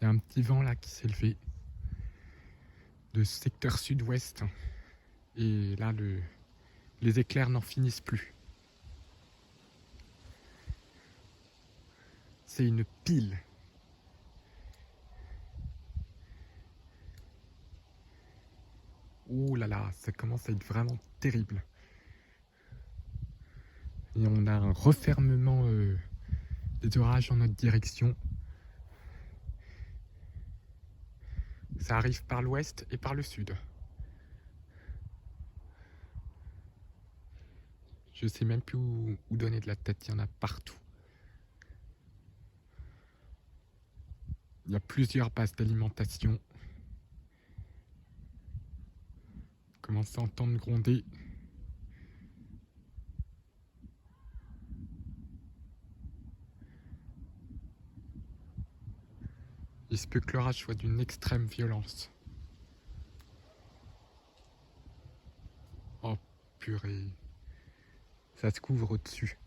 y a un petit vent là qui s'est levé de secteur sud-ouest. Et là, les éclairs n'en finissent plus. C'est une pile. Ouh là là, ça commence à être vraiment terrible. Et on a un refermement des orages en notre direction. Ça arrive par l'ouest et par le sud. Je sais même plus où donner de la tête, il y en a partout. Il y a plusieurs bases d'alimentation. On commence à entendre gronder. Il se peut que l'orage soit d'une extrême violence. Oh purée. Ça se couvre au-dessus.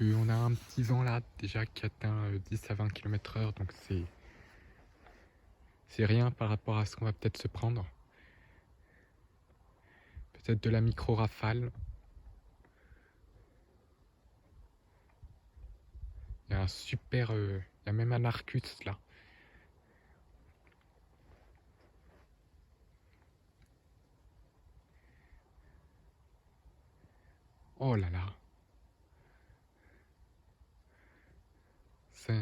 On a un petit vent là déjà qui atteint 10 à 20 km/h, donc c'est rien par rapport à ce qu'on va peut-être se prendre. Peut-être de la micro-rafale. Il y a un super... il y a même un Arcus là. Oh là là.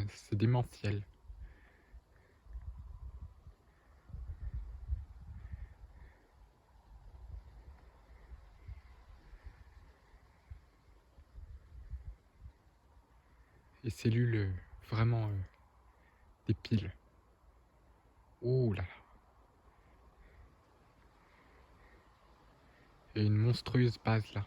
C'est démentiel. Les cellules vraiment des piles. Oh là là. Il y a une monstrueuse base là.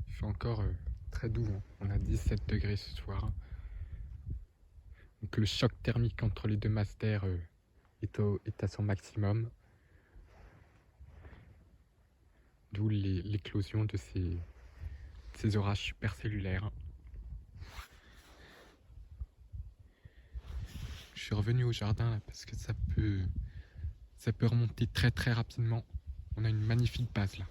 Il fait encore très doux. Hein. On a 17 degrés ce soir. Donc le choc thermique entre les deux masses d'air est à son maximum. D'où l'éclosion de ces orages supercellulaires. Je suis revenu au jardin là, parce que ça peut remonter très très rapidement. On a une magnifique base là.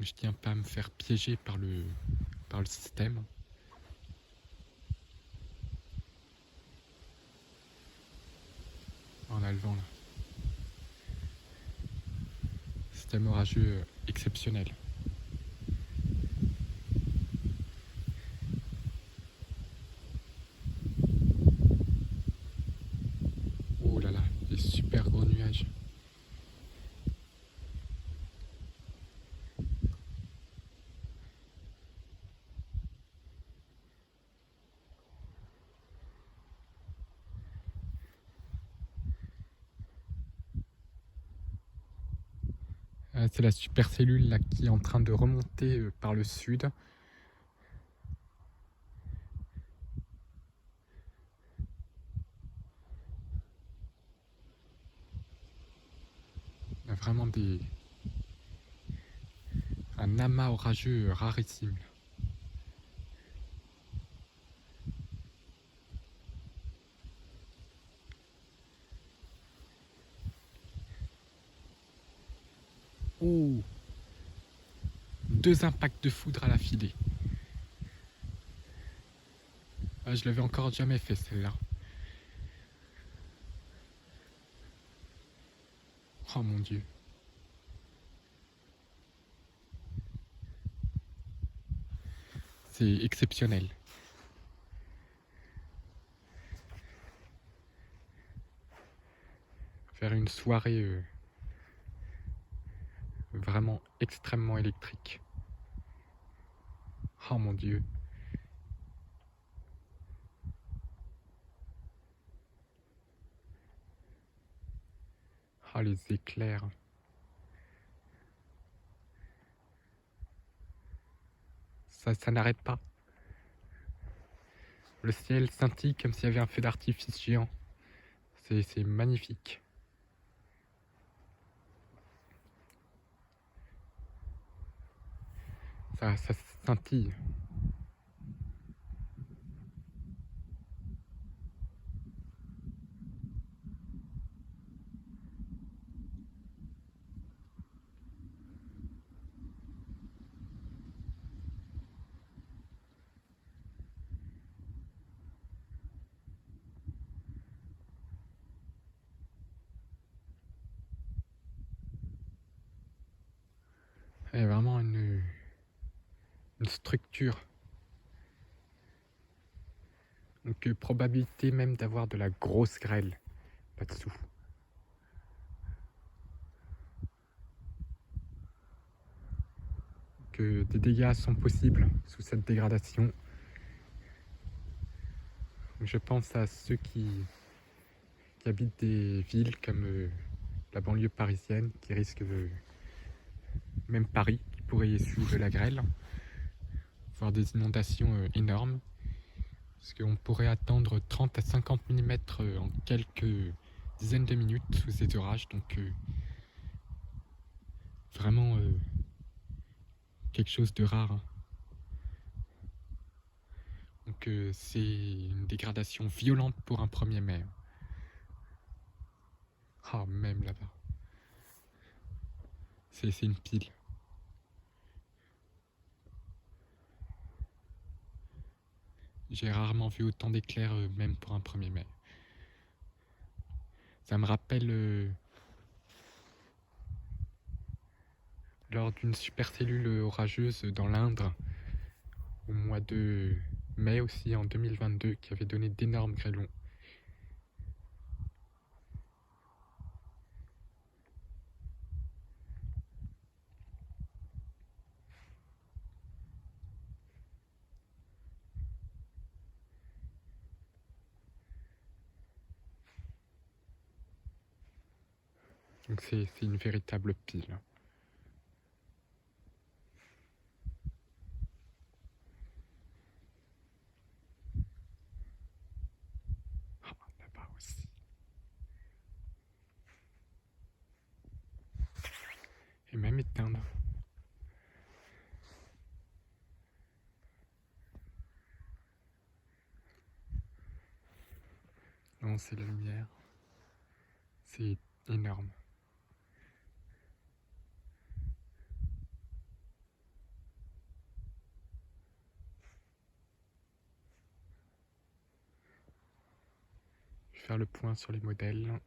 Je tiens pas à me faire piéger par le système. On a le vent là. Système orageux exceptionnel. Oh là là, des super gros nuages. C'est la supercellule là qui est en train de remonter par le sud. Il y a vraiment un amas orageux rarissime. Oh, 2 impacts de foudre à la filée. Ah, je l'avais encore jamais fait celle-là. Oh mon dieu. C'est exceptionnel. faire une soirée vraiment extrêmement électrique. Oh mon Dieu. Ah, les éclairs. Ça n'arrête pas. Le ciel scintille comme s'il y avait un feu d'artifice géant. C'est magnifique. Ça scintille. Il y a vraiment une structure. Donc probabilité même d'avoir de la grosse grêle là-dessous. Que des dégâts sont possibles sous cette dégradation. Je pense à ceux qui habitent des villes comme la banlieue parisienne, qui risquent même Paris, qui pourrait subir de la grêle, voire des inondations énormes, parce qu'on pourrait attendre 30 à 50 mm en quelques dizaines de minutes sous ces orages, donc vraiment quelque chose de rare. Hein. Donc c'est une dégradation violente pour un 1er mai. Ah, même là-bas. C'est une pile. J'ai rarement vu autant d'éclairs, même pour un 1er mai. Ça me rappelle lors d'une supercellule orageuse dans l'Indre, au mois de mai aussi, en 2022, qui avait donné d'énormes grêlons. Donc c'est une véritable pile. Ah, là-bas aussi. Et même éteindre. Non, c'est la lumière. C'est énorme. Je vais faire le point sur les modèles,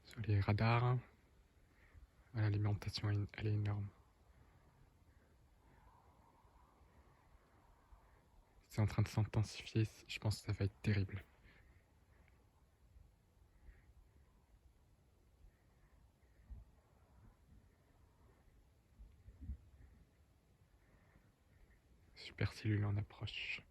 sur les radars. Voilà, l'alimentation, elle est énorme. C'est en train de s'intensifier, je pense que ça va être terrible. Supercellule en approche.